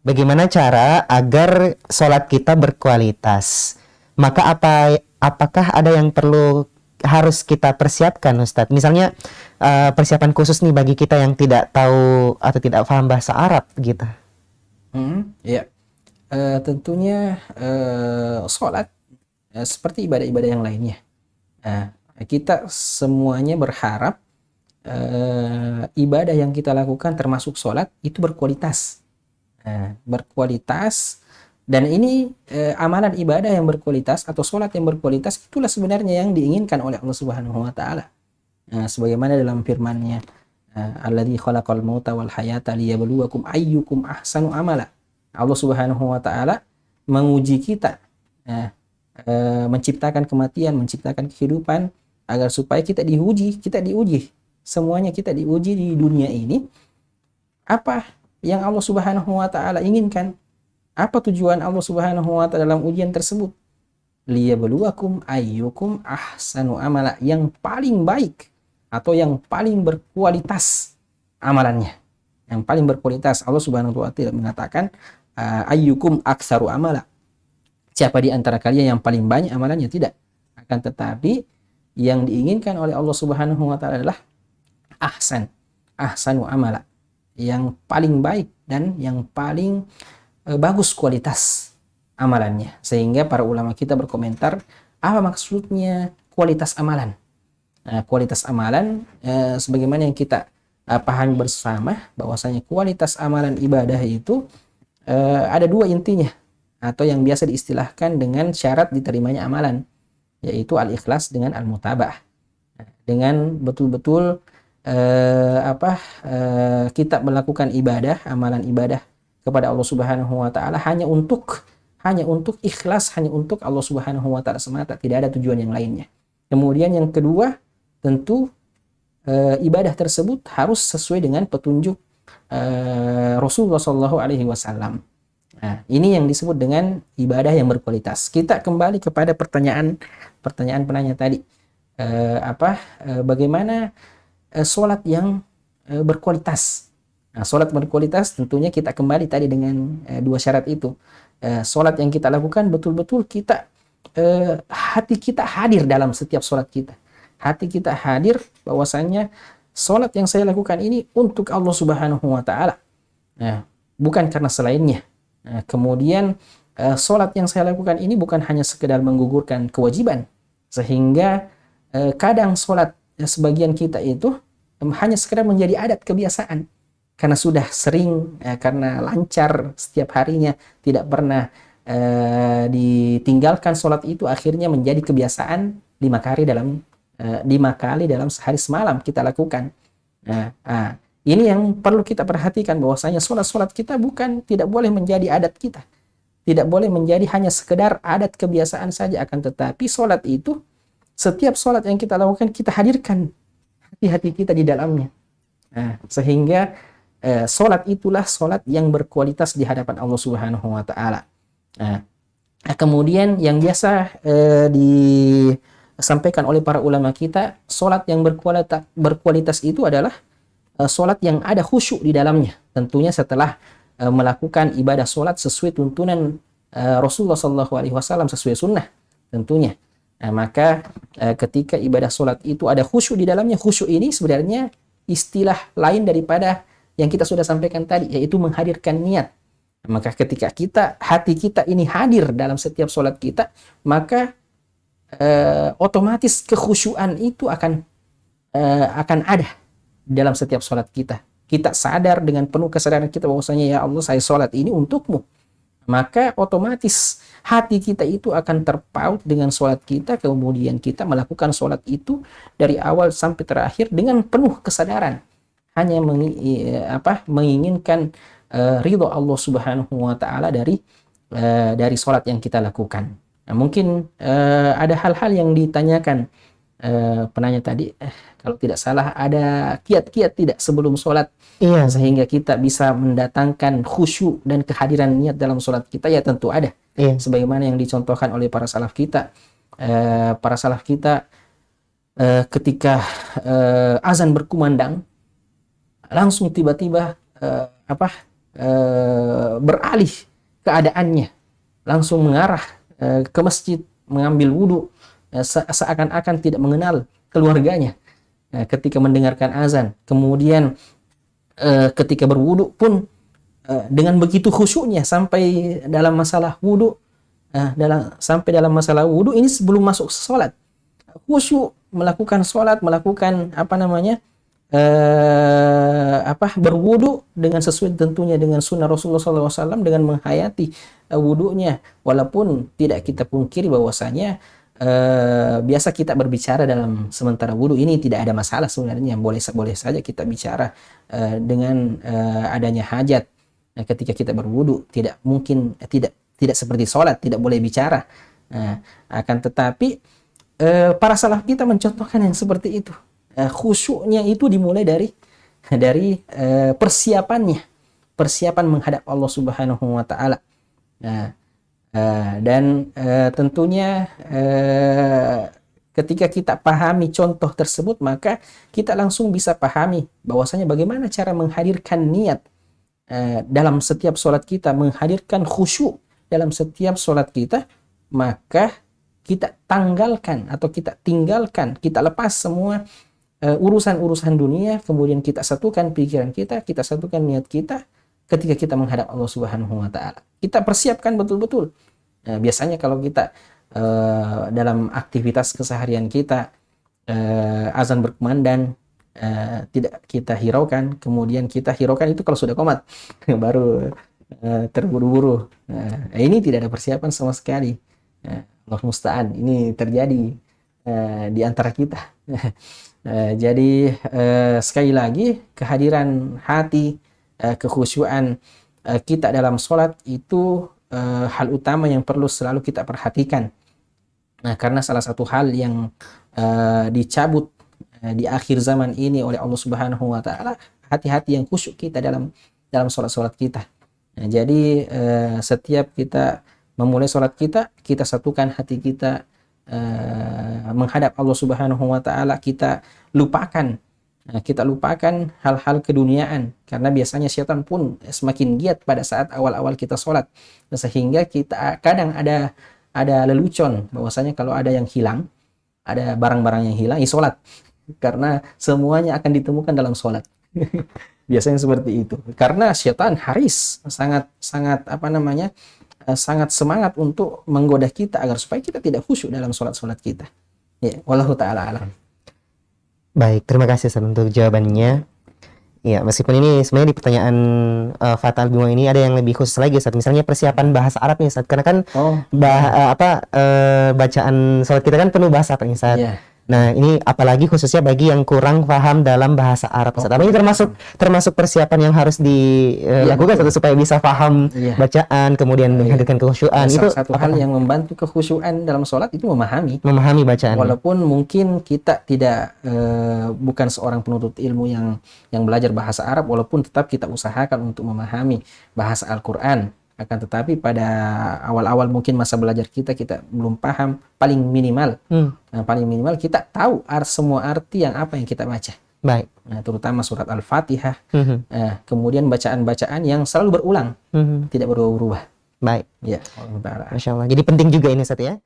bagaimana cara agar sholat kita berkualitas? Maka apakah ada yang perlu harus kita persiapkan, Ustadz? Misalnya persiapan khusus nih bagi kita yang tidak tahu atau tidak paham bahasa Arab gitu. Ya. Tentunya sholat seperti ibadah-ibadah yang lainnya. Kita semuanya berharap ibadah yang kita lakukan termasuk sholat itu berkualitas. Berkualitas, dan ini amalan ibadah yang berkualitas atau sholat yang berkualitas itulah sebenarnya yang diinginkan oleh Allah Subhanahu wa taala. Sebagaimana dalam firman-Nya, alladzi khalaqal mauta wal hayata liyabluwakum ayyukum ahsanu amala. Allah Subhanahu wa taala menguji kita, menciptakan kematian, menciptakan kehidupan agar supaya kita diuji. Semuanya kita diuji di dunia ini. Apa yang Allah Subhanahu wa taala inginkan? Apa tujuan Allah Subhanahu wa taala dalam ujian tersebut? Liyabluwakum ayyukum ahsanu amala, yang paling baik atau yang paling berkualitas amalannya. Yang paling berkualitas, Allah Subhanahu wa taala mengatakan ayyukum aktsaru amala. Siapa di antara kalian yang paling banyak amalannya? Tidak. Akan tetapi yang diinginkan oleh Allah Subhanahu wa taala adalah ahsanu amala, yang paling baik dan yang paling bagus kualitas amalannya. Sehingga para ulama kita berkomentar, apa maksudnya kualitas amalan? Kualitas amalan sebagaimana yang kita pahami bersama, bahwasanya kualitas amalan ibadah itu ada dua intinya, atau yang biasa diistilahkan dengan syarat diterimanya amalan, yaitu al-ikhlas dengan al-mutaba'ah. Dengan betul-betul kita melakukan ibadah, amalan ibadah kepada Allah Subhanahu wa taala hanya untuk ikhlas, hanya untuk Allah Subhanahu wa taala semata, tidak ada tujuan yang lainnya. Kemudian yang kedua, tentu ibadah tersebut harus sesuai dengan petunjuk Rasulullah Shallallahu alaihi wasallam. Nah, ini yang disebut dengan ibadah yang berkualitas. Kita kembali kepada pertanyaan penanya tadi. Bagaimana sholat yang berkualitas? Nah, sholat berkualitas tentunya kita kembali tadi dengan dua syarat itu. Sholat yang kita lakukan betul-betul kita hati kita hadir dalam setiap sholat kita. Hati kita hadir bahwasanya sholat yang saya lakukan ini untuk Allah Subhanahu wa taala, bukan karena selainnya. Kemudian sholat yang saya lakukan ini bukan hanya sekedar menggugurkan kewajiban, sehingga kadang sholat sebagian kita itu hanya sekedar menjadi adat kebiasaan, karena sudah sering, karena lancar setiap harinya, tidak pernah ditinggalkan sholat itu, akhirnya menjadi kebiasaan 5 kali dalam sehari semalam kita lakukan. Ini yang perlu kita perhatikan, bahwasanya sholat kita tidak boleh menjadi adat kita, tidak boleh menjadi hanya sekedar adat kebiasaan saja, akan tetapi sholat itu, setiap sholat yang kita lakukan kita hadirkan hati-hati kita di dalamnya. Sehingga sholat itulah sholat yang berkualitas di hadapan Allah Subhanahu wa taala. Kemudian yang biasa disampaikan oleh para ulama kita, sholat yang berkualitas itu adalah sholat yang ada khusyuk di dalamnya. Tentunya setelah melakukan ibadah sholat sesuai tuntunan Rasulullah SAW, sesuai sunnah tentunya. Maka ketika ibadah sholat itu ada khusyuk di dalamnya, khusyuk ini sebenarnya istilah lain daripada yang kita sudah sampaikan tadi, yaitu menghadirkan niat. Maka ketika hati kita ini hadir dalam setiap sholat kita, maka otomatis kekhusyuan itu akan ada dalam setiap sholat kita. Kita sadar dengan penuh kesadaran kita bahwasanya, ya Allah, saya sholat ini untukmu. Maka otomatis hati kita itu akan terpaut dengan sholat kita, kemudian kita melakukan sholat itu dari awal sampai terakhir dengan penuh kesadaran, hanya menginginkan ridho Allah Subhanahu wa taala dari sholat yang kita lakukan. Nah, mungkin ada hal-hal yang ditanyakan penanya tadi, kalau tidak salah ada kiat-kiat tidak sebelum sholat, Iya. sehingga kita bisa mendatangkan khusyuk dan kehadiran niat dalam sholat kita. Ya tentu ada. Iya. Sebagaimana yang dicontohkan oleh para salaf kita. Ketika azan berkumandang, langsung tiba-tiba beralih keadaannya, langsung mengarah ke masjid, mengambil wudhu, seakan-akan tidak mengenal keluarganya ketika mendengarkan azan. Kemudian ketika berwudhu pun dengan begitu khusyuknya sampai dalam masalah wudhu, sampai dalam masalah wudhu ini sebelum masuk sholat, khusyuk melakukan sholat, melakukan berwudu dengan sesuai tentunya dengan sunnah Rasulullah SAW, dengan menghayati wudunya, walaupun tidak kita pungkiri bahwasanya biasa kita berbicara dalam sementara wudu ini tidak ada masalah sebenarnya, boleh saja kita bicara dengan adanya hajat. Nah, ketika kita berwudu tidak mungkin tidak seperti sholat, tidak boleh bicara. Akan tetapi para salaf kita mencontohkan yang seperti itu. Khusyuknya itu dimulai dari persiapan menghadap Allah Subhanahu wa taala. Dan tentunya ketika kita pahami contoh tersebut, maka kita langsung bisa pahami bahwasanya bagaimana cara menghadirkan niat dalam setiap sholat kita, menghadirkan khusyuk dalam setiap sholat kita. Maka kita tanggalkan atau kita tinggalkan, kita lepas semua urusan-urusan dunia, kemudian kita satukan pikiran kita satukan niat kita ketika kita menghadap Allah Subhanahu wa taala. Kita persiapkan betul-betul. Biasanya kalau kita dalam aktivitas keseharian kita, azan berkumandang, tidak kita hiraukan, kemudian kita hiraukan itu kalau sudah qomat baru terburu-buru. Ini tidak ada persiapan sama sekali. Allah musta'an, ini terjadi di antara kita. Jadi sekali lagi, kehadiran hati, kekhusyuan kita dalam sholat itu hal utama yang perlu selalu kita perhatikan. Nah, karena salah satu hal yang dicabut di akhir zaman ini oleh Allah Subhanahu wa taala, hati-hati yang khusyuk kita dalam sholat-sholat kita. Nah, jadi setiap kita memulai sholat kita satukan hati kita menghadap Allah Subhanahu wa taala. Kita lupakan hal-hal keduniaan, karena biasanya syaitan pun semakin giat pada saat awal-awal kita sholat, sehingga kita kadang ada lelucon bahwasanya kalau ada yang hilang, ada barang-barang yang hilang, sholat, karena semuanya akan ditemukan dalam sholat. Biasanya seperti itu, karena syaitan haris, sangat semangat untuk menggoda kita agar supaya kita tidak khusyuk dalam sholat-sholat kita. Ya, wallahu ta'ala alam. Baik, terima kasih Ustaz untuk jawabannya. Ya, meskipun ini sebenarnya di pertanyaan Fatal Bimo ini ada yang lebih khusus lagi Ustaz. Misalnya persiapan bahasa Arab nih Ustaz. Karena kan bacaan sholat kita kan penuh bahasa Arab nih Ustaz. Yeah. Nah, ini apalagi khususnya bagi yang kurang paham dalam bahasa Arab. Tapi ini termasuk persiapan yang harus dilakukan supaya bisa paham bacaan, kemudian menghadirkan kekhusyuan. Itu satu hal yang membantu kekhusyuan dalam sholat itu memahami bacaan. Walaupun mungkin kita tidak bukan seorang penuntut ilmu yang belajar bahasa Arab, walaupun tetap kita usahakan untuk memahami bahasa Al-Quran. Akan tetapi pada awal-awal mungkin masa belajar kita belum paham, paling minimal kita tahu semua arti apa yang kita baca. Baik. Nah, terutama surat Al-Fatihah, kemudian bacaan-bacaan yang selalu berulang, tidak berubah-ubah. Baik. Ya, Masya Allah. Jadi penting juga ini Ustaz ya.